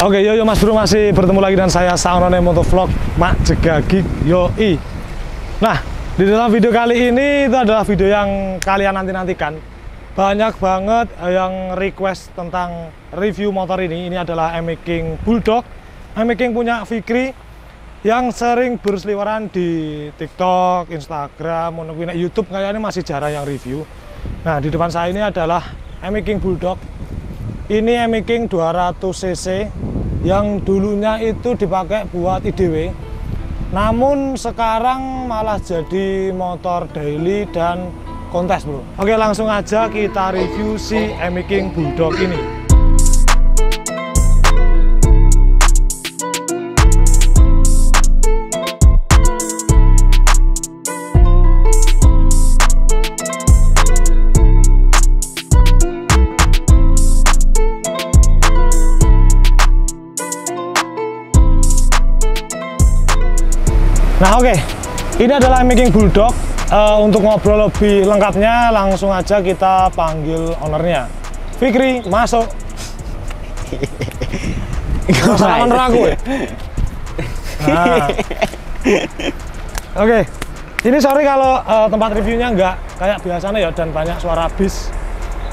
Oke, yo Mas Bro, masih bertemu lagi dengan saya Saunone Motovlog Mak Jegagik Yoi. Nah, di dalam video kali ini itu adalah video yang kalian nanti-nantikan. Banyak banget yang request tentang review motor ini. Ini adalah M-King Bulldog. M-King punya Fikri yang sering berseliweran di TikTok, Instagram, YouTube kayaknya masih jarang yang review. Nah, di depan saya ini adalah M-King Bulldog. Ini M-King 200cc yang dulunya itu dipakai buat IDW, namun sekarang malah jadi motor daily dan kontes, bro. Oke, langsung aja kita review si M-King Bulldog ini. Nah oke, ini adalah M-King Bulldog. Untuk ngobrol lebih lengkapnya, langsung aja kita panggil ownernya. Fikri, masuk. Masalah owner aku ya? Nah. Oke, ini sorry kalau tempat reviewnya nggak kayak biasanya ya, dan banyak suara bis.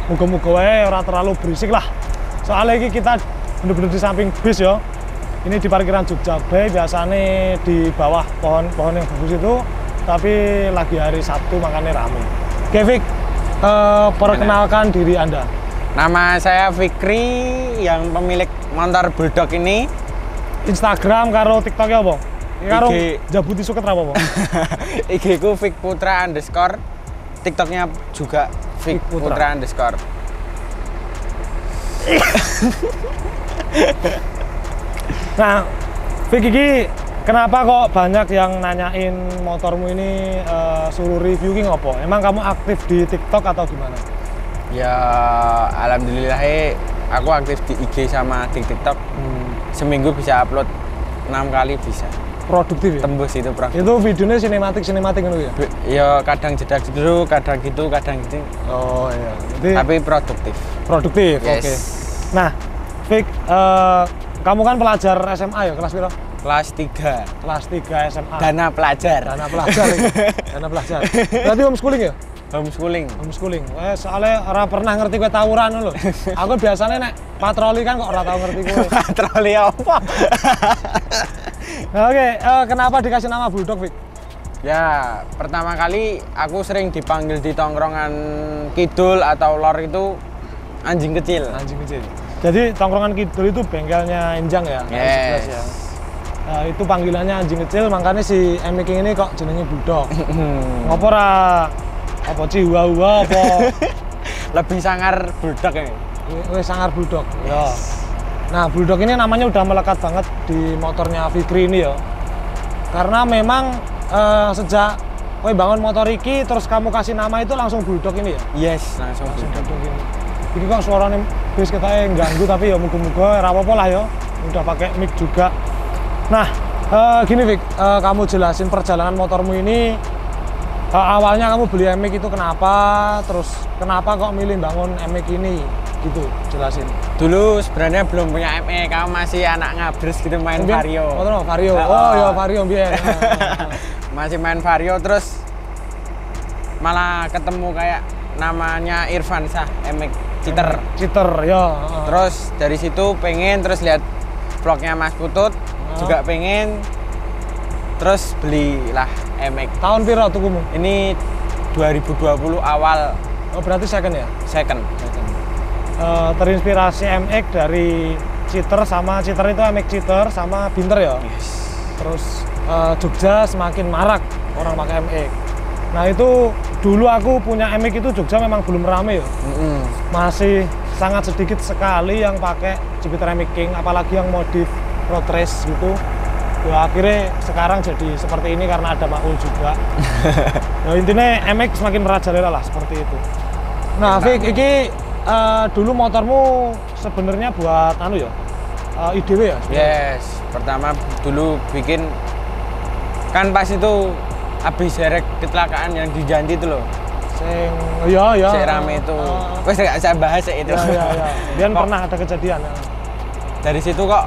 Muga-muga wae ora terlalu berisik lah. Soalnya ini kita bener-bener di samping bis ya. Ini di parkiran Jogja Bay, biasanya di bawah pohon-pohon yang bagus itu, tapi lagi hari Sabtu makanya rame. Oke, Fik, perkenalkan diri Anda. Nama saya Fikri, yang pemilik motor Bulldog ini. Instagram karo TikTok ya apa? Karo Jabuti Suket apa? IG ku Fik Putra _, TikToknya juga Fik Putra _. Nah, Fik, iki kenapa kok banyak yang nanyain motormu ini suruh review ki ngopo? Emang kamu aktif di TikTok atau gimana? Ya, alhamdulillah aku aktif di IG sama di TikTok. Seminggu bisa upload 6 kali bisa. Produktif ya? Tembus itu produktif. Itu videonya sinematik gitu ya? Ya kadang jeda dulu, kadang gitu. Oh iya. Jadi, tapi produktif. Produktif, yes. Oke. Nah, Fik, kamu kan pelajar SMA ya, kelas berapa? Kelas 3. Kelas 3 SMA. Dana pelajar. Dana pelajar ya? Dana pelajar. Berarti homeschooling ya? Homeschooling. Homeschooling. Soalnya orang pernah ngerti gue tawuran loh. Aku biasanya nek patroli kan kok orang tahu ngerti gue. Patroli apa? Nah, oke, kenapa dikasih nama Bulldog, Fik? Ya, pertama kali aku sering dipanggil di tongkrongan kidul atau lor itu anjing kecil. Anjing kecil. Jadi tongkrongan kidul itu bengkelnya Enjang ya? Yes. Ya. Itu panggilannya anjing kecil, makanya si M-King ini kok jenenge Bulldog. Ngopo ra apa Chihuahua apa? Lebih sangar Bulldog ini. Wis sangar Bulldog. Ya. Nah, Bulldog ini namanya udah melekat banget di motornya Fikri ini ya. Karena memang sejak kowe bangun motor iki terus kamu kasih nama itu langsung Bulldog ini ya? Yes, langsung Bulldog ini. Ini kok suaranya bis kita yang ganggu, tapi ya muga-muga rapopo lah ya. Udah pakai mic juga. Nah, gini Fik, kamu jelasin perjalanan motormu ini. Awalnya kamu beli M-King itu kenapa? Terus kenapa kok milih bangun M-King ini? Gitu, jelasin. Dulu sebenarnya belum punya M-King, kamu masih anak ngabres gitu main Vario. Oh, Vario. Oh, ya Vario biar. Masih main Vario, terus malah ketemu kayak namanya Irfan Shah, M-King Citer ya. Terus dari situ pengen, terus lihat vlognya Mas Putut, juga pengen, terus belilah M-King. Tahun piro tukumu? Ini 2020 awal. Oh, berarti second ya? Second. Terinspirasi M-King dari Citer itu M-King Citer sama Binter ya? Yes. Terus Jogja semakin marak orang pakai M-King. Nah, itu dulu aku punya M-King itu Jogja memang belum rame ya. Masih sangat sedikit sekali yang pakai Jupiter M-King, apalagi yang modif road race gitu. Ya akhirnya sekarang jadi seperti ini karena ada Maul juga. Ya intinya M-King semakin merajalela lah seperti itu. Nah, Fik, ini dulu motormu sebenarnya buat IDW ya? Yes, pertama dulu bikin kan pas itu habis derek kecelakaan yang di Janti itu loh. Iya. Sing rame itu. Wes gak saya bahas itu. Iya. Dia pernah ada kejadian. Dari situ kok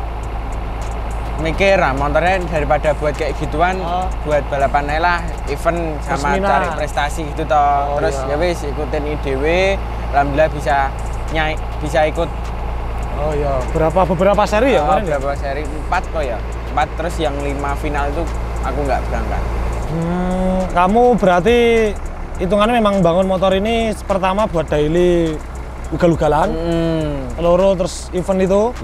mikir lah motornya daripada buat kayak gituan, buat balapan aja lah, event sama cari prestasi gitu toh. Terus ya wis ikutin IDW, alhamdulillah bisa ikut. Oh iya, beberapa seri ya kemarin? Beberapa seri, 4 kok ya. 4, terus yang 5 final itu aku nggak berangkat. Kamu berarti hitungannya memang bangun motor ini pertama buat daily ugal-ugalan, loro terus event itu,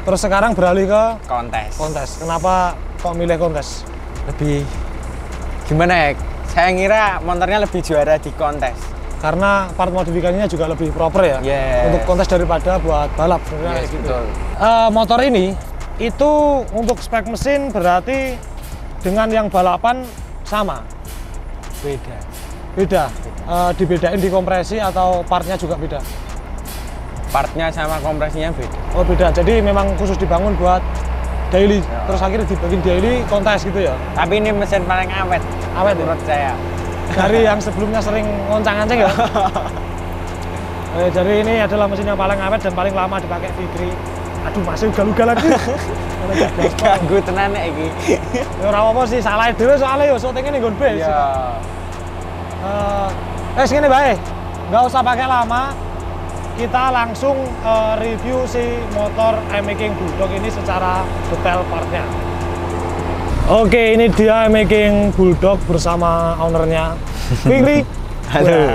terus sekarang beralih ke kontes. Kenapa kok milih kontes? Lebih gimana ya? Saya ngira motornya lebih juara di kontes. Karena part modifikasinya juga lebih proper ya, untuk kontes daripada buat balap sebenarnya gitu. Betul. Motor ini itu untuk spek mesin berarti dengan yang balapan sama? Beda. Dibedain di kompresi atau partnya juga beda? Partnya sama kompresinya beda. Oh beda, jadi memang khusus dibangun buat daily, terus akhirnya dibikin daily kontes gitu ya? Tapi ini mesin paling awet menurut saya. Dari yang sebelumnya sering ngoncang-ngancing ya? Jadi ini adalah mesin yang paling awet dan paling lama dipakai Fikri. Aduh, masih ugal-ugalan lagi. Ganggu tenan nek iki. Ya ora apa sih, salah dhewe soalnya ya syutingnya ning nggon base. Iya. Ngene bae. Nggak usah pakai lama. Kita langsung review si motor M-King Bulldog ini secara detail partnya. Oke, ini dia M-King Bulldog bersama ownernya Fikri. Halo.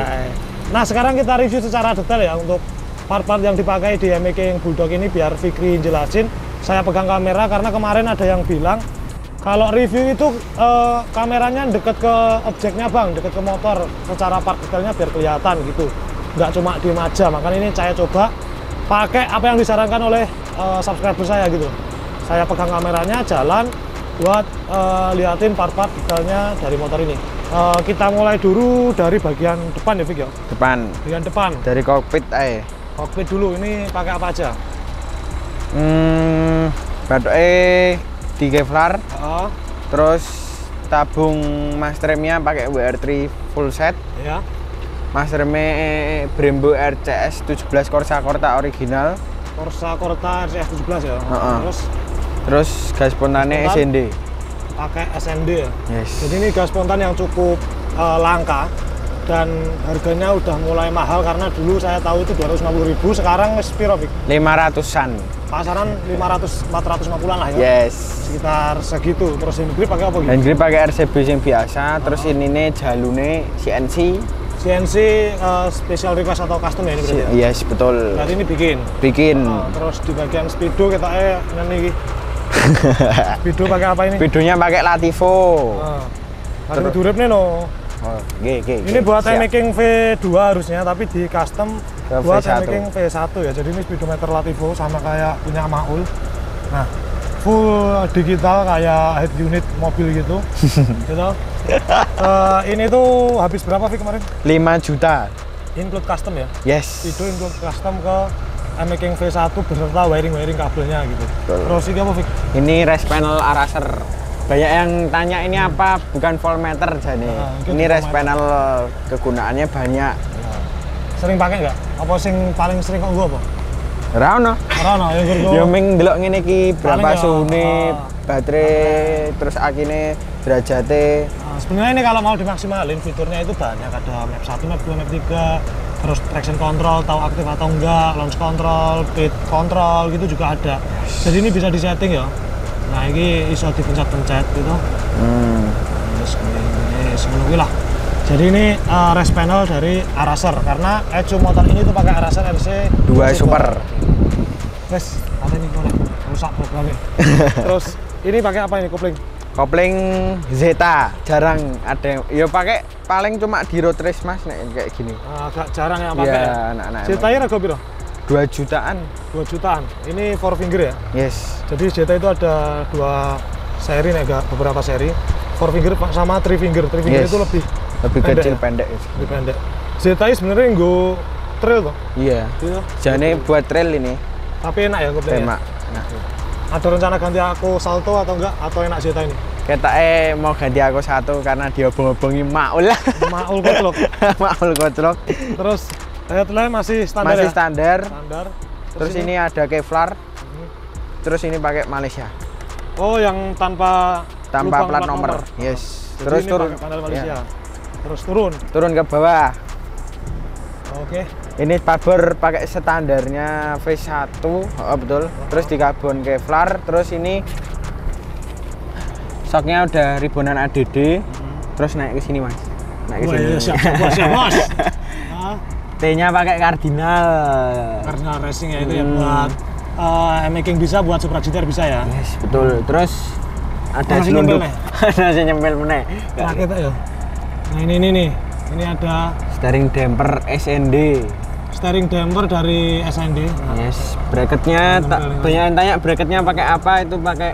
Nah, sekarang kita review secara detail ya untuk part-part yang dipakai di M-King Bulldog ini biar Fikri jelasin. Saya pegang kamera karena kemarin ada yang bilang kalau review itu kameranya deket ke objeknya bang, deket ke motor, secara part detailnya biar kelihatan gitu, nggak cuma diem aja. Makanya ini saya coba pakai apa yang disarankan oleh subscriber saya gitu. Saya pegang kameranya, jalan buat liatin part-part detailnya dari motor ini. Kita mulai dulu dari bagian depan ya Fik ya? Bagian depan. Dari kokpit aja. Kokpit dulu, ini pakai apa aja? Batoknya di Kevlar. Terus tabung masternya pakai WR3 full set. Ya. Masternya Brembo RCS 17 Corsa original. Corsa RCS 17 ya. Terus gas spontannya SND. Pakai SND ya. Yes. Jadi ini gas spontan yang cukup langka dan harganya udah mulai mahal karena dulu saya tahu itu 250.000, sekarang sepiro Fik? 500-an. Pasaran 450-an lah ya. Yes. Sekitar segitu. Terus hand grip pakai apa gitu? Hand grip pakai RCB yang biasa, terus ini jalune CNC. Special request atau custom ya ini berarti? Yes, betul. Berarti ini bikin. Terus di bagian speedo kita ini speedo pakai apa ini? Speedonya pakai Lativo. Terus durep nih no. Ini buat M-King V2 harusnya, tapi di custom buat M-King V1 ya. Jadi ini speedometer Lativo sama kayak punya Maul. Nah, full digital kayak head unit mobil gitu. Gitu. Ini tuh habis berapa Fik kemarin? 5 juta. Include custom ya? Yes. Itu include custom ke M-King V1 beserta wiring kabelnya gitu. Terus ini apa Fik? Ini race panel Araser. Banyak yang tanya ini apa, bukan voltmeter jadi. Ini race panel kegunaannya banyak. Sering pakai nggak? Apa sing paling sering kok gua apa? Rano. Ya ming delok ngene iki berapa suhune, baterai, terus akine, derajate. Sebenarnya ini kalau mau dimaksimalin fiturnya itu banyak, ada map 1, map 2, map 3, terus traction control, tahu aktif atau enggak, launch control, speed control gitu juga ada. Jadi ini bisa disetting ya. Nah ini iso dipencet-pencet gitu. Ini lah. Jadi ini race panel dari Araser karena Ecu motor ini tuh pakai Araser RC2 Super. Wes, apa ini kok rusak programnya. Terus ini pakai apa ini kopling? Kopling Zeta, jarang ada yang ya pakai, paling cuma di road race Mas nek kayak gini. Agak jarang yang pakai ya. Anak-anak. Zeta-nya harga piro? 2 jutaan. 2 jutaan. Ini 4 finger ya? Yes. Jadi Zeta itu ada 2 seri nih, beberapa seri. 4 finger sama 3 finger. 3 finger itu lebih kecil, pendek. Lebih pendek. Zeta ini sebenarnya nggo trail toh? Iya. Jadi buat trail ini. Tapi enak ya koplingnya? Enak. Ada rencana ganti aku Salto atau enggak? Atau enak Zeta ini? Kita mau ganti aku satu karena dia obong-obongi Maul. Maul koclok. Maul koclok. Terus headlamp masih standar masih ya? Standar. Standar. Terus ini ada Kevlar. Terus ini pakai Malaysia. Oh, yang tanpa plat nomor. Yes. Jadi Terus ini turun. pakai panel Malaysia. Ya. Terus turun. Turun ke bawah. Oke. Ini paber pakai standarnya V1, oh, betul. Terus di karbon Kevlar, terus ini shocknya udah ribonan ADD, terus naik ke sini mas. Naik ke sini. Iya, siap bos. T-nya pakai Cardinal. Cardinal Racing ya itu ya buat making bisa, buat Supra GTR bisa ya. Yes, betul. Terus ada masih selundup. nyempel, Ada nyempel meneh. Terakhir ya. Nah ini nih. Ini ada steering damper SND. Steering damper dari SND. Yes, bracketnya banyak yang tanya bracketnya pakai apa, itu pakai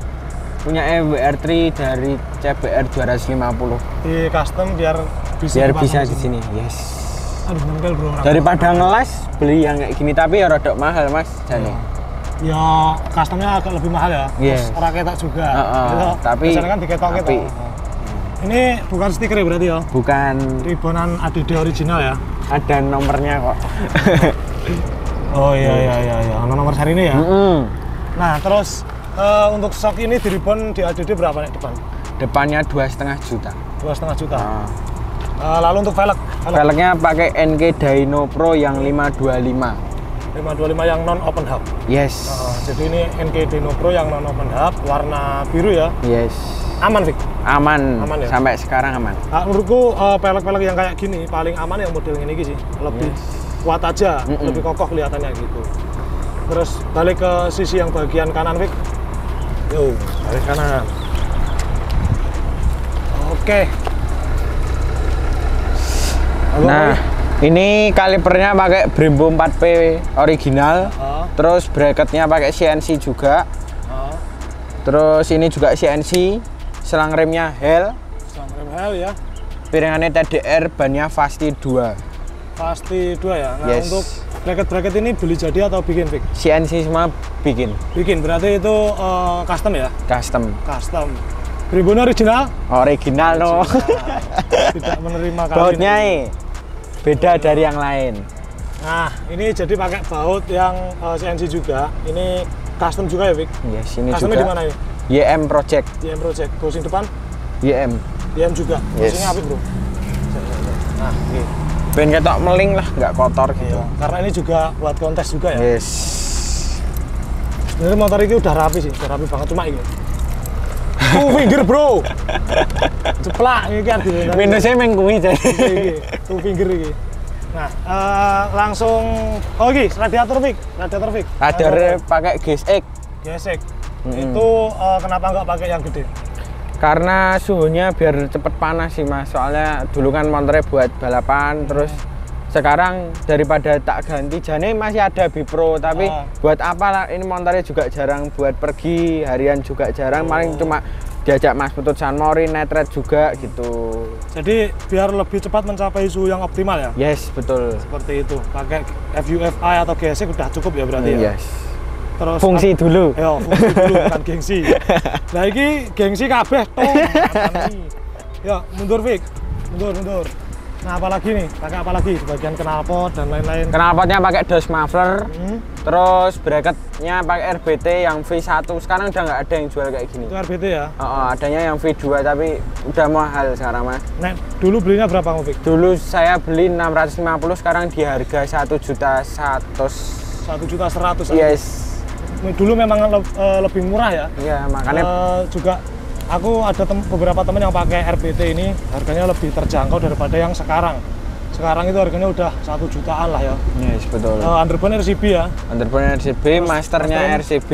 punya WR3 dari CBR 250. Di custom biar bisa di sini. Yes. Aduh, nempel bro. Daripada ngelas beli yang kayak gini, tapi ya rada mahal mas jane. Ya customnya agak lebih mahal ya. Yes. Terus raketak juga. Gitu. Tapi biasanya kan diketok-ketok. Ini bukan stiker ya berarti ya? Bukan. Ribonan ADD original ya? Ada nomornya kok. Oh iya. Nomor seri ini ya? Nah terus untuk shock ini di ribbon di ADD berapa nih depan? Depannya 2,5 juta. 2,5 juta. Lalu untuk velgnya pakai NK Dyno Pro yang 525. 525 yang non open hub. Yes. Jadi ini NK Dyno Pro yang non open hub, warna biru ya? Yes. Aman Vic? Aman ya? Sampai sekarang aman. Menurutku pelek-pelek yang kayak gini paling aman yang model ini sih. Lebih kuat aja, lebih kokoh kelihatannya gitu. Terus balik ke sisi yang bagian kanan Vic. Yo, balik kanan. Oke. Nah, ini kalipernya pakai Brembo 4P original. Terus bracketnya pakai CNC juga. Terus ini juga CNC. Selang remnya Hell. Selang rem Hell ya. Piringannya TDR, bannya Fasti 2. Fasti 2 ya. Nah, yes. Untuk bracket ini beli jadi atau bikin, Vic? CNC semua bikin. Bikin, berarti itu custom ya? Custom. Brembo original? Original no. Tidak menerima kawin. Bautnya beda dari yang lain. Nah, ini jadi pakai baut yang CNC juga. Ini custom juga ya, Vic? Yes, ini customnya juga. Di mana ini? YM Project. YM Project. Closing depan? YM. YM juga. Yes. Closingnya apa, bro? Nah, oke. Ben ketok meling lah, nggak kotor gitu. Iya, karena ini juga buat kontes juga ya. Yes. Sebenarnya motor ini udah rapi sih, udah rapi banget, cuma ini. Two finger bro. Ceplak ini artinya. Minusnya mengkuwi jadi. Two finger ini. Nah, langsung ini radiator Vic. Radiator pakai GSX. Itu kenapa nggak pakai yang gede? Karena suhunya biar cepet panas sih mas. Soalnya dulu kan motornya buat balapan, terus sekarang daripada tak ganti, jane masih ada Bipro, tapi buat apa lah, ini motornya juga jarang buat pergi, harian juga jarang, paling cuma diajak mas Putut San Mori, netret juga gitu. Jadi biar lebih cepat mencapai suhu yang optimal ya? Yes, betul. Seperti itu, pakai FUFI atau GSX udah cukup ya berarti ya? Yes. Terus fungsi dulu. Ya, fungsi dulu bukan gengsi. Nah, ini gengsi kabeh toh. Ya, mundur Vic. Mundur. Nah, apalagi nih? Pakai apa lagi? Bagian knalpot dan lain-lain. Knalpotnya pakai dos muffler. Terus bracketnya pakai RBT yang V1. Sekarang udah nggak ada yang jual kayak gini. Itu RBT ya? Adanya yang V2 tapi udah mahal sekarang mas. Nah, dulu belinya berapa Vic? Dulu saya beli 650, sekarang di harga 1.100.000. 1.100.000. Yes. Dulu memang lebih murah ya. Iya, makanya juga aku ada beberapa teman yang pakai RBT ini harganya lebih terjangkau daripada yang sekarang. Sekarang itu harganya udah 1 jutaan lah ya. Yes, betul. Underbone RCB ya. Underbone RCB, masternya RCB,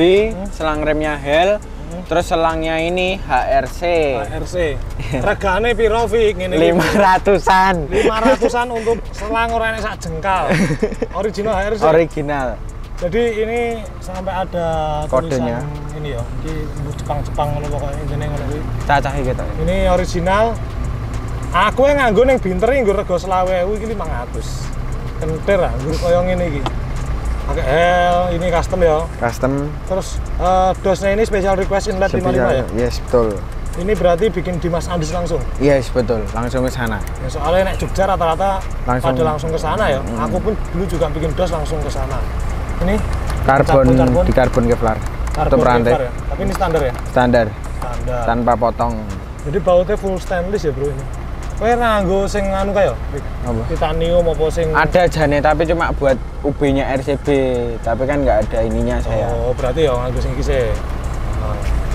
selang remnya Hell, terus selangnya ini HRC. Regane piro Vic ngene iki? 500-an. 500-an untuk selang ora enek sak jengkal. Original HRC. Original. Jadi ini sampai ada kodenya ini ya, ini Jepang ngono pokoknya intine ngono kuwi. Cacahe gitu. Ini original. Aku yang nganggo ning Binter iki nggo rego 20.000 iki 500. Kentir ah, nggo koyo ngene iki. Pakai L, ini custom ya. Custom. Terus dosnya ini special request inlet 55 ya. Yes, betul. Ini berarti bikin di Mas Andis langsung? Yes, betul. Langsung ke sana. Ya, soalnya nek Jogja rata-rata pada langsung ke sana ya. Aku pun dulu juga bikin dos langsung ke sana. Ini karbon di karbon Kevlar. tutup rantai. Ya? Tapi ini standar ya? Standar. Standar. Tanpa potong. Jadi bautnya full stainless ya bro ini. Kowe nganggo sing anu kae ya? Apa? Titanium apa sing? Ada jane tapi cuma buat UB-nya RCB, tapi kan nggak ada ininya saya. Oh, berarti ya nganggo sing iki sih.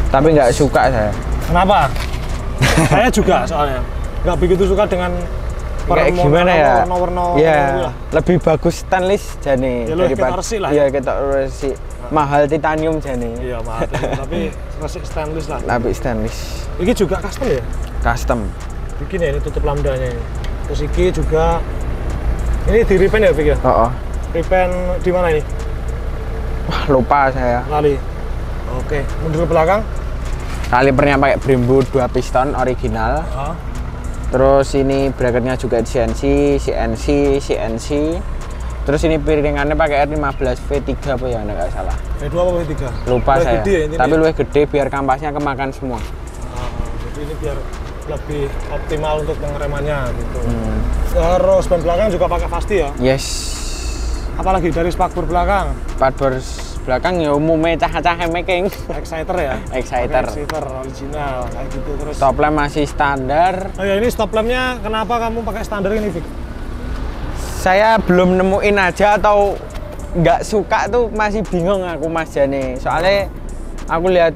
Tapi nggak suka saya. Kenapa? Saya juga soalnya nggak begitu suka dengan kayak gimana ya? Warna-warna. Ya, lebih bagus stainless jane ya, daripada resik lah. Iya, ketok resik. Mahal titanium jane. Iya, mahal. Tapi resik stainless lah. Tapi stainless. Ini juga custom ya? Custom. Bikin ya ini tutup lambdanya ini. Terus iki juga ini di repaint ya, Vick ya? Oh. Repaint di mana ini? Wah, lupa saya. Lali. Oke, mundur ke belakang. Kalipernya pakai Brembo 2 piston original. Terus ini bracketnya juga CNC. Terus ini piringannya pakai R15 V3 apa ya, nggak salah. V2 apa V3? Lupa lebih saya. Gede, ya, tapi lebih gede biar kampasnya kemakan semua. Jadi ini biar lebih optimal untuk pengeremannya gitu. Terus ban belakang juga pakai Fasti ya? Yes. Apalagi dari spakbor belakang? Spakbor belakang ya umumnya cah-cah making. Exciter ya? Exciter. Exciter original kayak gitu. Terus stop lamp masih standar. Oh ya, ini stop lampnya kenapa kamu pakai standar ini, Vick? Saya belum nemuin aja atau nggak suka tuh, masih bingung aku Mas Jane. Soalnya aku lihat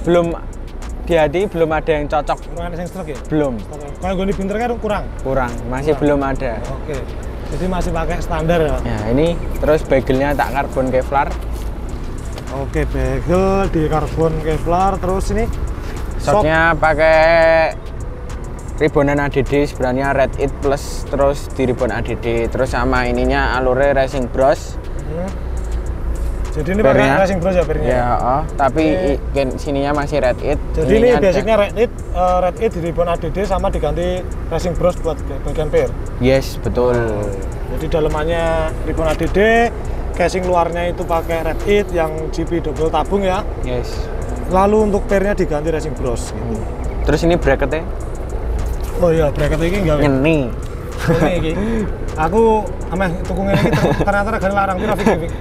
belum di hati belum ada yang cocok. Kurang ada yang stroke ya? Belum. Kalau gue pinter kan kurang? Masih belum ada. Oke. Jadi masih pakai standar ya? Ya ini terus bagelnya tak karbon Kevlar. Oke, bagel di karbon Kevlar. Terus ini shocknya pakai ribonan ADD, sebenarnya Red It Plus, terus di ribon ADD, terus sama ininya alure Racing Bros. Jadi ini pakai Racing Bros ya pirnya? Ya, tapi sininya masih Red It. Jadi ini basicnya Red It di ribon ADD sama diganti Racing Bros buat bagian pir? Yes, betul. Jadi dalemannya ribon ADD, casing luarnya itu pakai Red It yang GP double tabung ya? Yes. Lalu untuk pirnya diganti Racing Bros gitu. Terus ini bracketnya? Oh iya, bracket ini enggak. Ngeni. Ini aku ameh tuku ngene iki ternyata regane larang piro, Vick?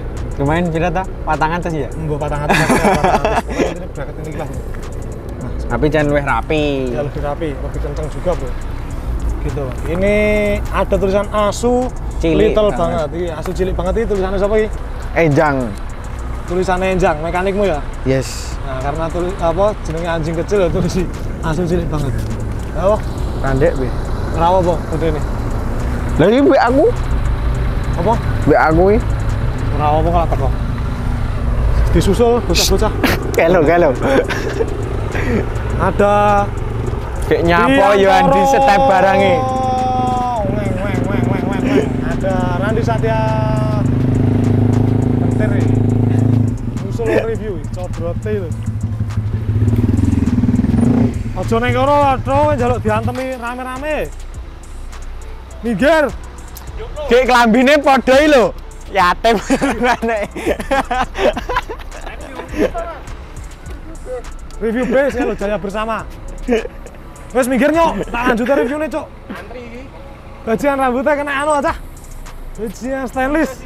Lumayan pira ta? Patangan terus ya? Mbok patangan terus. Pokoknya ini bracket ini lah. Nah, tapi jangan lebih rapi. Ya lebih rapi, lebih kencang juga, Bro. Gitu. Ini ada tulisan Asu cilik little banget. Iya, Asu cilik banget ini tulisannya siapa iki? Enjang. Tulisannya Enjang, mekanikmu ya? Yes. Nah, karena jenenge anjing kecil ya tulis Asu cilik banget. Oh, Randek be. Kenapa, Bang? Udah ini. Lah iki mbek aku. Apa? Mbek aku iki. Kenapa kok lah teko? Disusul bocah-bocah. Kelo. Ada kayak nyapa yo Andi setep barange. Weng. Ada Randy Satya. Bentar iki. Usul review cobrote itu. Aja ning kono waduh njaluk diantemi rame-rame. Minggir. Kayak klambine padha iki lho. Yatim nek. Review base ya lo Jaya Bersama. Wes minggir nyok, tak lanjutin reviewnya cok. Antri iki. Bajian rambutnya kena anu aja. Bajian stainless.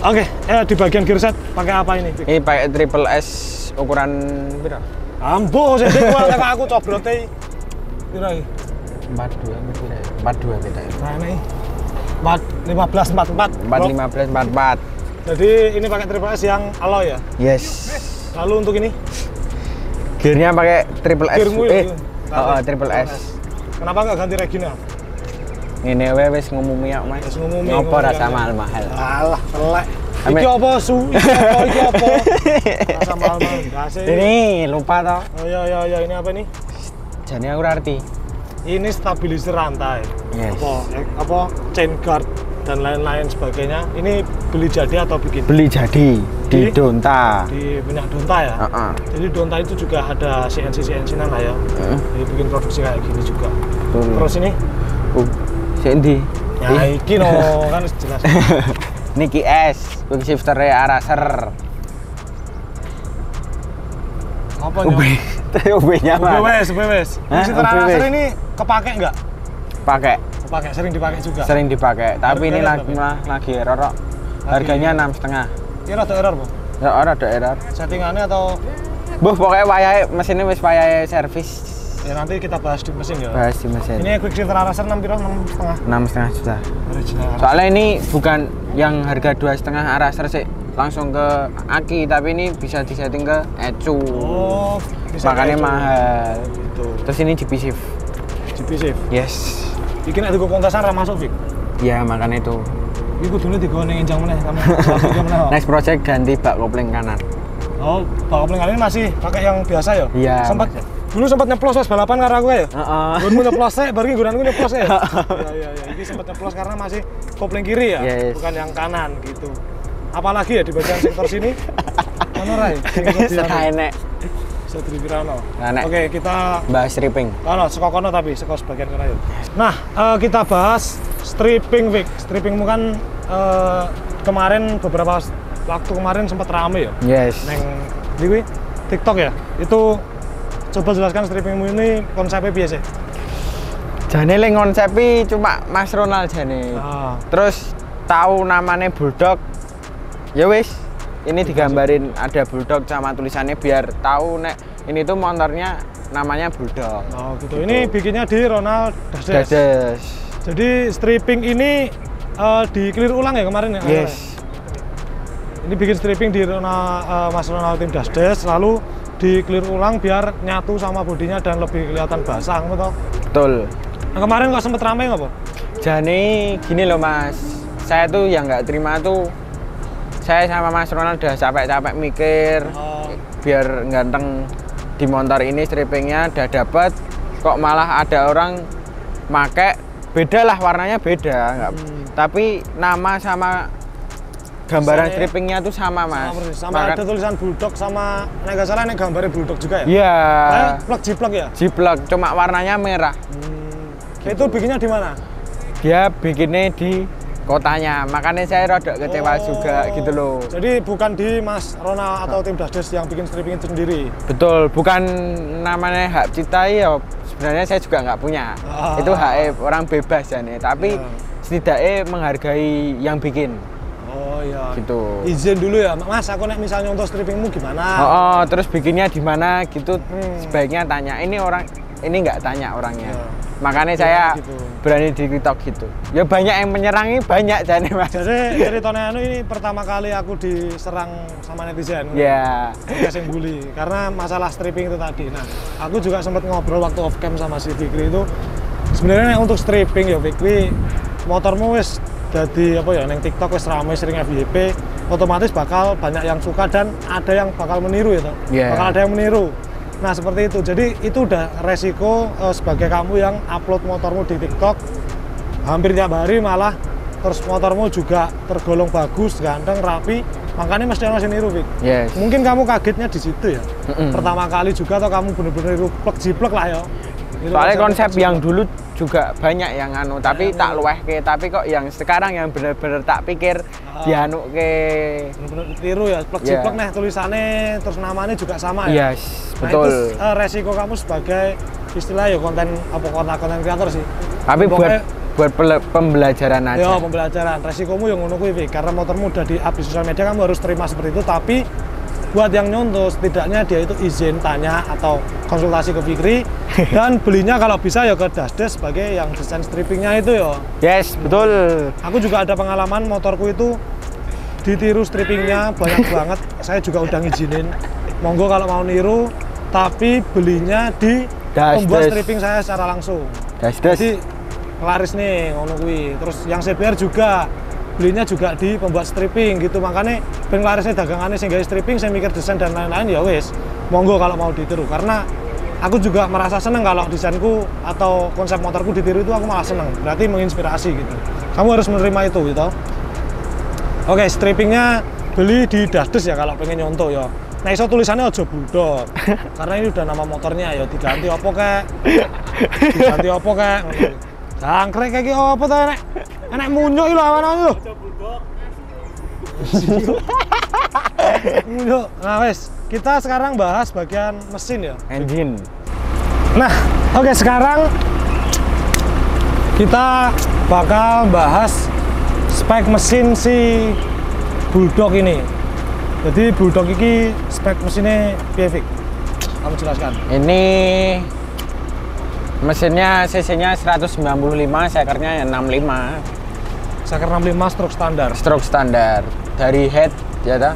Oke, di bagian gearset pakai apa ini? Ini pakai triple S ukuran berapa? Ambo, sih gua kata aku cobrote. Piro iki? 42 beda ya. Nah ini 1544. 1544. Jadi ini pakai triple S yang alloy ya? Yes. Lalu untuk ini? Gearnya pakai triple S. Gearmu ya? Triple S. Kenapa nggak ganti Regina? Ini wis ngumumi ya, Mas. Wis ngumumi. Ngopo rasa mahal-mahal. Alah, telek. Iki apa iki apa? Rasa mahal-mahal ndase. Ini lupa toh. Oh ya, ini apa nih? Jane aku ora ngerti. Ini stabilizer rantai. Yes. Apa chain guard dan lain-lain sebagainya. Ini beli jadi atau bikin? Beli jadi di Donta. Di minyak Donta ya? Jadi Donta itu juga ada CNC-nan lah ya. Jadi bikin produksi kayak gini juga. Terus ini? Sendi. Ya iki no, kan jelas. Niki S, quick shifter Araser. Apa nih? UB-nya mana? UBWS. Shifter Araser ini kepake nggak? Pakai. Kepake, sering dipakai juga. Sering dipakai, tapi ini lagi error. Harganya 6,5. Ini rada error, Bu. Ya ora ada error. Settingannya atau Buh, pokoknya wayahe mesinnya wis wayahe servis. ya nanti kita bahas di mesin ya. Bahas di mesin. Ini quick shift araser 6 piro? 6,5. 6,5 juta. Original. Soalnya ini bukan yang harga 2,5 araser sih langsung ke aki, tapi ini bisa disetting ke ECU. Oh, bisa makanya kayak itu. mahal. Gitu. Terus ini GP Shift. GP shift. Yes. Iki nek digo kontesan ra masuk, Fik. Ya makanya itu. Iku dulu digo ning enjang meneh sama masuk meneh. Next project ganti bak kopling kanan. Oh, bak kopling kali ini masih pakai yang biasa ya? Iya. Sempat dulu sempat nyeplos pas balapan karo aku ya? Heeh. Gunmu nyeplos sih, baru guranku nyeplos ya? Iya. Ini sempat nyeplos karena masih kopling kiri ya? Yes. Bukan yang kanan gitu. Apalagi ya di bagian sektor sini? Mana Rai? Serah enek. Satri Wirano. Nah, Oke, kita bahas stripping. saka kono tapi saka sebagian kono ya. Nah, kita bahas stripping, Vic. Strippingmu kan kemarin beberapa waktu kemarin sempat rame ya. Yes. Neng di TikTok ya. Itu coba jelaskan strippingmu ini konsepnya piye sih? Jane le konsepi cuma Mas Ronald jane. Terus tahu namanya Bulldog. Ya wis, ini digambarin ada Bulldog sama tulisannya biar tahu nek ini tuh motornya namanya Bulldog. Oh gitu. Ini bikinnya di Ronald Dasdes. Dasdes. Jadi stripping ini di clear ulang ya kemarin ya? Yes. Ini bikin stripping di Mas Ronald tim Dasdes, lalu di clear ulang biar nyatu sama bodinya dan lebih kelihatan basah, betul? Betul. Nah, kemarin kok sempet rame nggak, Po? Jane gini loh Mas, saya tuh yang nggak terima tuh, saya sama Mas Ronald udah capek-capek mikir biar ganteng di motor ini strippingnya udah dapet, kok malah ada orang make beda lah warnanya beda, nggak. Tapi nama sama gambaran strippingnya tuh sama Mas. Sama ada tulisan Bulldog sama nggak salah ini gambarnya Bulldog juga ya? Iya. Plug G-plug ya? G-plug, cuma warnanya merah. Gitu. Itu bikinnya di mana? Dia bikinnya di kotanya, makanya saya rada kecewa juga gitu loh. Jadi bukan di Mas Ronald atau tim Dasdes yang bikin stripping itu sendiri? Betul, bukan namanya hak cipta ya, sebenarnya saya juga nggak punya. Itu hak orang bebas ya nih, tapi setidaknya menghargai yang bikin. Oh iya. Gitu. Izin dulu ya, Mas. Aku nek misalnya untuk strippingmu gimana? Terus bikinnya di mana gitu, sebaiknya tanya. Ini orang ini nggak tanya orangnya. Makanya saya gitu. berani di TikTok gitu. Ya banyak yang menyerangi, banyak jane Mas. Jadi ceritanya ini pertama kali aku diserang sama netizen. Iya. Yang bully karena masalah stripping itu tadi. Nah, aku juga sempat ngobrol waktu off cam sama si Fikri itu. Sebenarnya untuk stripping ya Fikri, motormu wis jadi apa ya neng TikTok wis ramai sering FYP, otomatis bakal banyak yang suka dan ada yang bakal meniru ya toh. Bakal ada yang meniru. Nah seperti itu, jadi itu udah resiko sebagai kamu yang upload motormu di TikTok hampir tiap hari, malah terus motormu juga tergolong bagus, ganteng, rapi, makanya mesti masih niru, Vic. Yes. Mungkin kamu kagetnya di situ ya. Pertama kali juga atau kamu bener-bener niru plug jiplek lah ya. Soalnya konsep yang dulu juga banyak yang anu, tapi tak luweh ke, tapi kok yang sekarang yang bener-bener tak pikir dianu ke. Bener-bener tiru ya, plug jiplek nih tulisannya, terus namanya juga sama ya. Yes, nah, betul. Itu resiko kamu sebagai istilah ya konten konten kreator sih. Tapi buat pembelajaran aja. Ya, pembelajaran. Resikomu yang ngono kuwi, karena motormu udah di-up di sosial media, kamu harus terima seperti itu, tapi buat yang nyontoh setidaknya dia itu izin tanya atau konsultasi ke Fikri dan belinya kalau bisa ya ke Dasdes sebagai yang desain strippingnya itu ya. Yes, betul. Aku juga ada pengalaman motorku itu ditiru strippingnya banyak banget. Saya juga udah ngizinin monggo kalau mau niru, tapi belinya di pembuat stripping saya secara langsung. Jadi laris nih ngono kuwi. Terus yang CBR juga belinya juga di pembuat stripping gitu, makanya ben larisnya dagangannya sehingga stripping, saya mikir desain dan lain-lain ya wes monggo kalau mau ditiru, karena aku juga merasa seneng kalau desainku atau konsep motorku ditiru itu, aku malah seneng, berarti menginspirasi gitu. Kamu harus menerima itu gitu. Oke, strippingnya beli di Dasdes ya kalau pengen nyontoh ya. Nah iso tulisannya aja Bulldog karena ini udah nama motornya ya, diganti apa kek, diganti apa kek. Jangkrik kayak gini apa tuh enek munyuk lho awan lho. Munyuk. Nah wes, kita sekarang bahas bagian mesin ya. Engine. Nah, oke sekarang kita bakal bahas spek mesin si Bulldog ini. Jadi Bulldog ini spek mesinnya piye, Fik? Kamu jelaskan. Ini mesinnya cc-nya 195, sekernya 65. Seker 65 stroke standar. Stroke standar. Dari head ya ta?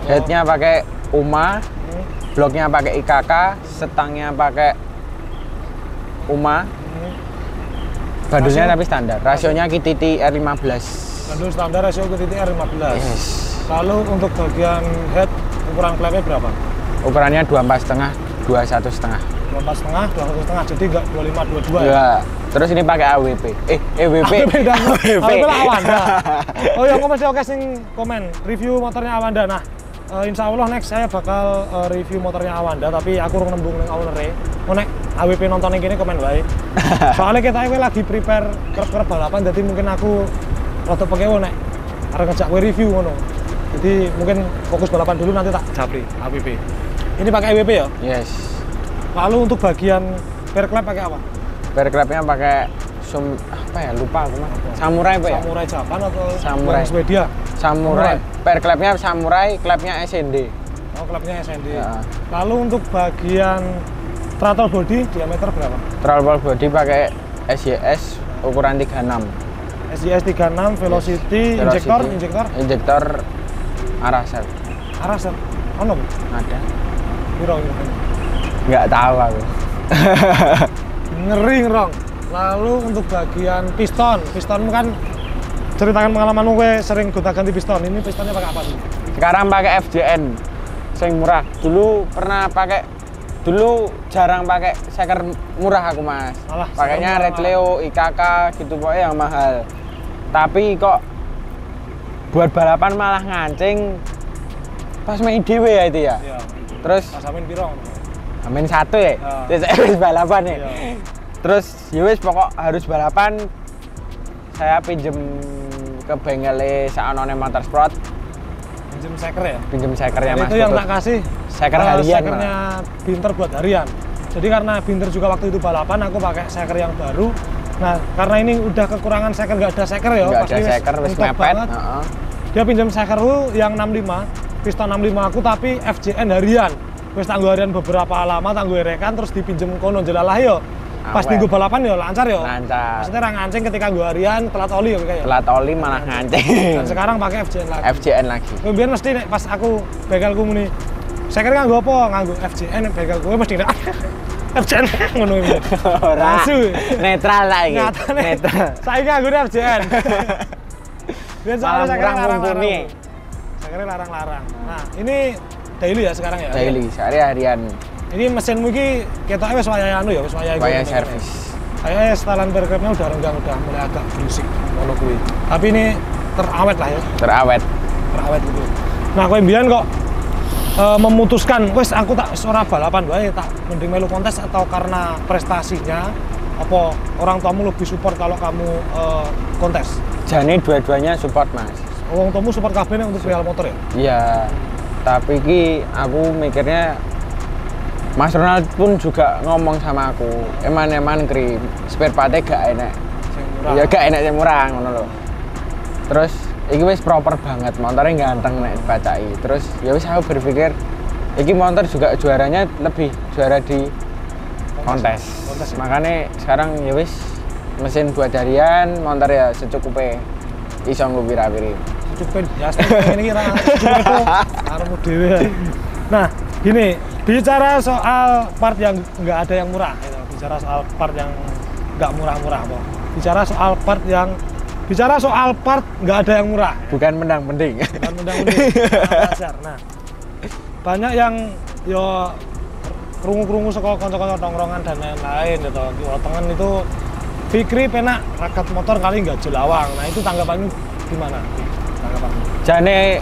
Headnya pakai UMA, bloknya pakai IKK, setangnya pakai UMA. Bandulnya tapi standar. Rasionya KTT R15. Bandul standar, rasio KTT R15. Yes. Lalu untuk bagian head ukuran klepnya berapa? Ukurannya 24,5, 21,5. 24,5, 21,5, jadi enggak 25, 22 ya? Ya. Terus ini pakai AWP. EWP. AWP lah Awanda. Oh ya, kok masih oke sing komen review motornya Awanda. Nah, insya Allah next saya bakal review motornya Awanda, tapi aku urung nembung ning owner-e. Oh nek AWP nonton yang gini komen baik. Soalnya kita lagi prepare kerep-kerep balapan, jadi mungkin aku rada pekewo nek arep ngejak kowe review ngono. Jadi mungkin fokus balapan dulu, nanti tak japri AWP. Ini pakai AWP ya? Yes. Lalu untuk bagian per klep pakai apa? Per klapnya pakai apa ya, lupa aku mah. Samurai Pak ya? Samurai Japan atau Samurai Swedia? Samurai. Per klapnya Samurai, klapnya SND. Oh, klapnya SND. Ya. Lalu untuk bagian throttle body diameter berapa? Throttle body pakai SYS ukuran 36. SYS 36, velocity, Yes. Injektor Araser. Araser. Ono? Ada. Piro? Nggak tahu aku. Ngeri ngerong. Lalu untuk bagian piston kan ceritakan pengalamanmu, gue sering gonta-ganti piston. Ini pistonnya pakai apa sih? Sekarang pakai FJN sing murah. Dulu jarang pakai seker murah aku, Mas. Alah, pakainya seker Red Leo, IKK gitu pokoknya yang mahal. Tapi kok buat balapan malah ngancing pas main DW ya itu ya. Iya. Terus Pas amin piro? amin 1 ya. Terus habis balapan ya. Iya. Terus ya wis pokok harus balapan. Saya pinjem ke bengkel Saonone Motorsport. Pinjem seker ya? Pinjem sekernya Mas. Itu yang tak kasih. Seker harian. Sekernya Binter buat harian. Jadi karena Binter juga waktu itu balapan, aku pakai seker yang baru. Nah, karena ini udah kekurangan seker, nggak ada seker ya. Nggak ada seker, wis mepet. Dia pinjam seker yang 65, piston 65 aku, tapi FJN harian. Wis tangguh harian beberapa lama, tangguh rekan, terus dipinjem kono jelalah yo. Pas minggu balapan yo lancar yo. Lancar. Maksudnya orang ngancing ketika gua harian telat oli yo kayak. Telat oli malah ngancing. Dan sekarang pakai FJN lagi. FJN lagi. Biar mesti nek pas aku begalku muni. Seker nganggo apa? Nganggo FJN begalku mesti nek FJN ngono iki. Ora. Netral lah iki. Netral. Saiki nganggo FJN. Biar soalnya seker larang-larang. Sekernya larang-larang. Nah, ini daily ya sekarang ya? Daily, sehari harian. Ini mesinmu ini ketoknya wis wayahe anu ya, wis wayahe servis. Kayaknya setelan berkrepnya udah renggang, udah mulai agak berisik ngono kuwi. Tapi ini terawet lah ya. Terawet gitu. Nah, kowe mbiyen kok memutuskan wis aku tak ora balapan wae, tak mending melu kontes, atau karena prestasinya apa orang tuamu lebih support kalau kamu kontes? Jane dua-duanya support, Mas. Wong tuamu support kabeh nek untuk real motor ya? Iya. Tapi ki aku mikirnya Mas Ronald pun juga ngomong sama aku, eman krim, spare part-nya gak enak. Ya gak enak yang murah ngono lho. Terus iki wis proper banget, motornya ganteng nek dibacai. Terus ya wis aku berpikir iki motor juga juaranya lebih juara di kontes. Makanya sekarang ya wis mesin buat harian, motor ya secukupnya. Iso nggo pira-piri. Secukupnya ya ini kira arepmu dhewe. Nah, gini, bicara soal part yang nggak ada yang murah, gitu. Bicara soal part yang nggak murah-murah, apa? Bicara soal part nggak ada yang murah. Bukan mendang-mending. Bukan mendang-mending. Nah, banyak yang yo krungu-krungu sekolah kanca-kanca tongkrongan dan lain-lain gitu. Di Tengen itu Fikri penak rakat motor kali nggak jelawang. Nah, itu tanggapanmu gimana? Tanggapanmu? Jane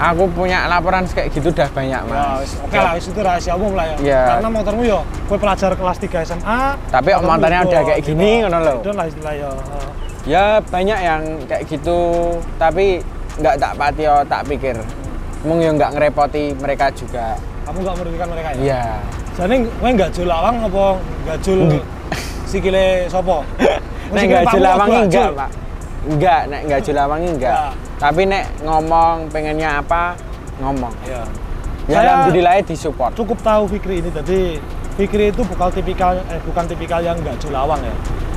aku punya laporan kayak gitu udah banyak, Mas. Oke lah, itu rahasia umum lah ya. Yeah. Karena motormu yo, gue pelajar kelas 3 SMA. Tapi motornya udah kayak gini, ngono lho. Itu lah istilah ya. Ya banyak yang kayak gitu, tapi nggak tak patio, tak pikir. Mung yo nggak ngerepoti mereka juga. Kamu nggak merugikan mereka ya? Iya. Jadi gue nggak jul lawang apa nggak jul sikile sopo? Nek nggak jul lawangi enggak, Pak. Enggak, nek nggak jul lawangi enggak. Tapi nek ngomong pengennya apa, ngomong. Ya. Ya Saya alhamdulillah disupport. cukup tahu Fikri ini. Jadi Fikri itu bukan tipikal yang nggak julawang ya.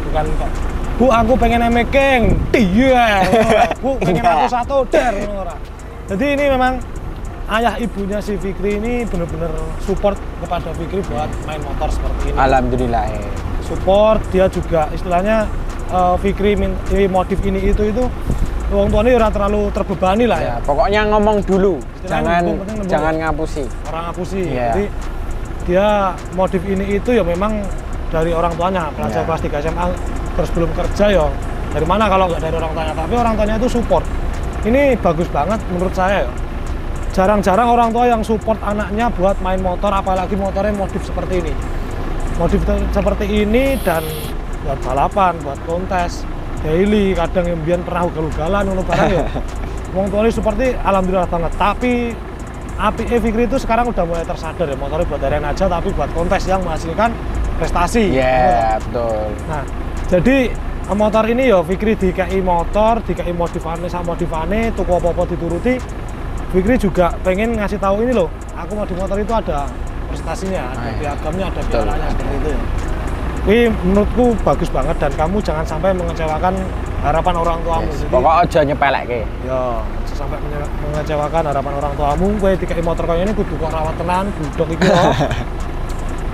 Bukan kok, Bu aku pengen making, iya. Bu pengen aku satu der. Jadi ini memang ayah ibunya si Fikri ini benar-benar support kepada Fikri buat main motor seperti ini. Alhamdulillah. Support, dia juga istilahnya Fikri modif ini itu orang tuanya ora terlalu terbebani lah ya. Pokoknya ngomong dulu, Istilahnya jangan ngapusi. Orang ngapusi. Yeah. Jadi dia modif ini itu ya memang dari orang tuanya, pelajar kelas 3 SMA terus belum kerja ya. Dari mana kalau nggak dari orang tuanya? Tapi orang tuanya itu support. Ini bagus banget menurut saya ya. Jarang-jarang orang tua yang support anaknya buat main motor, apalagi motornya modif seperti ini. Modif seperti ini dan buat balapan, buat kontes, daily, kadang yang biar pernah ugal-ugalan, ngono barang ya. Wong tuane seperti alhamdulillah banget. Tapi Fikri itu sekarang udah mulai tersadar ya, motornya buat harian aja tapi buat kontes yang menghasilkan prestasi. Iya, betul. Nah, jadi motor ini ya Fikri dikai motor, dikai modifane sama modifane, tuku apa-apa dituruti. Fikri juga pengen ngasih tahu ini loh, aku mau di motor itu ada prestasinya, ada piagamnya, ada pialanya seperti itu ya. Ini menurutku bagus banget dan kamu jangan sampai mengecewakan harapan orang tuamu. Yes, pokoknya aja nyepelekke. Ya, sampai mengecewakan harapan orang tuamu. Kowe dikai motor kaya ini kudu kok rawat tenan, budok iki loh.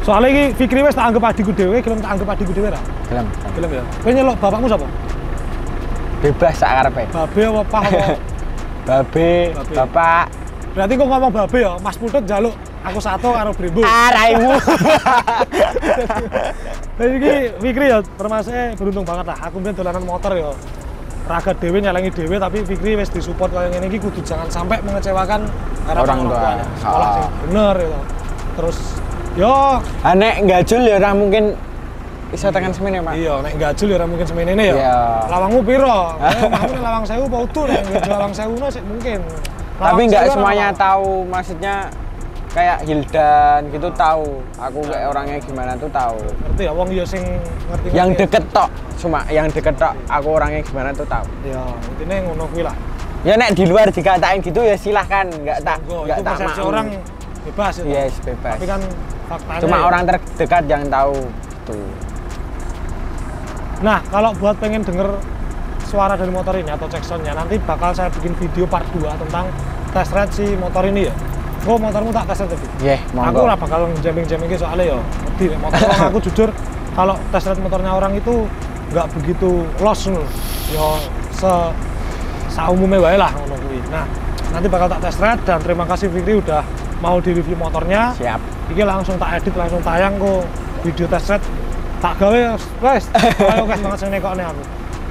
Soalnya ini Fikri wis tak anggap adikku dhewe, gelem tak anggap adikku dhewe ra? Gelem. Gelem ya. Kowe nyeluk bapakmu sapa? Bebas sak karepe. Babe apa pah apa? Babe, bapak. Berarti kok ngomong babe ya, Mas Putut njaluk aku satu karo Brembo. Raimu. Jadi iki Fikri ya termasuk beruntung banget lah. Aku mbiyen dolanan motor ya. Raga dhewe nyalangi dhewe tapi Fikri wis disupport kaya ngene iki kudu jangan sampai mengecewakan harapan orang tuanya. Sekolah sing bener gitu. Terus yo nek gajul ya ora mungkin bisa tekan semene, Pak. Iya, nek gajul ya ora mungkin semene ya. Iya. Lawangmu piro? Mahmu lawang 1000 apa utuh nek gajul lawang 1000 sih mungkin. Tapi nggak semuanya tahu, maksudnya kayak Hildan gitu tahu. Aku kayak orangnya gimana tuh tahu. Ngerti ya, wong ya sing ngerti. Yang deket tok, cuma yang deket tok. Aku orangnya gimana tuh tahu. Ya, intine ngono kuwi lah. Ya nek di luar dikatain gitu ya silahkan, nggak tak persepsi orang bebas ya. Yes, bebas. Tapi kan faktanya. Cuma ya. orang terdekat yang tahu tuh. Nah, kalau buat pengen denger suara dari motor ini atau cek soundnya, nanti bakal saya bikin video part 2 tentang test ride si motor ini ya. Oh, motormu tak test ride tapi? Iya, Aku monggo. ora bakal jamming-jamming soalnya ya. Ngerti motor orang aku jujur kalau test ride motornya orang itu nggak begitu los loh. Ya saumumnya wae lah ngono kuwi. Nah, nanti bakal tak test ride dan terima kasih Fikri udah mau di review motornya. Siap. Iki langsung tak edit, langsung tayang kok video test ride. Tak gawe guys. Ayo guys banget sing nekokne aku.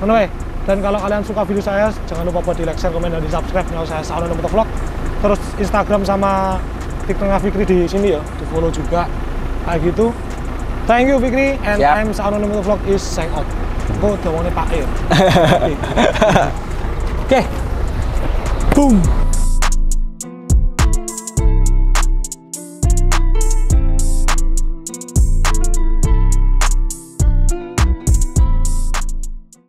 Ngono wae. Dan kalau kalian suka video saya, jangan lupa buat di like, share, komen, dan di subscribe channel saya Saunono Motovlog. Terus Instagram sama TikToknya Fikri di sini ya, di follow juga. Kayak gitu. Thank you Fikri, and Siap. I'm Saunono Motovlog is sign out. Aku udah mau Pak Ir. Oke. Boom.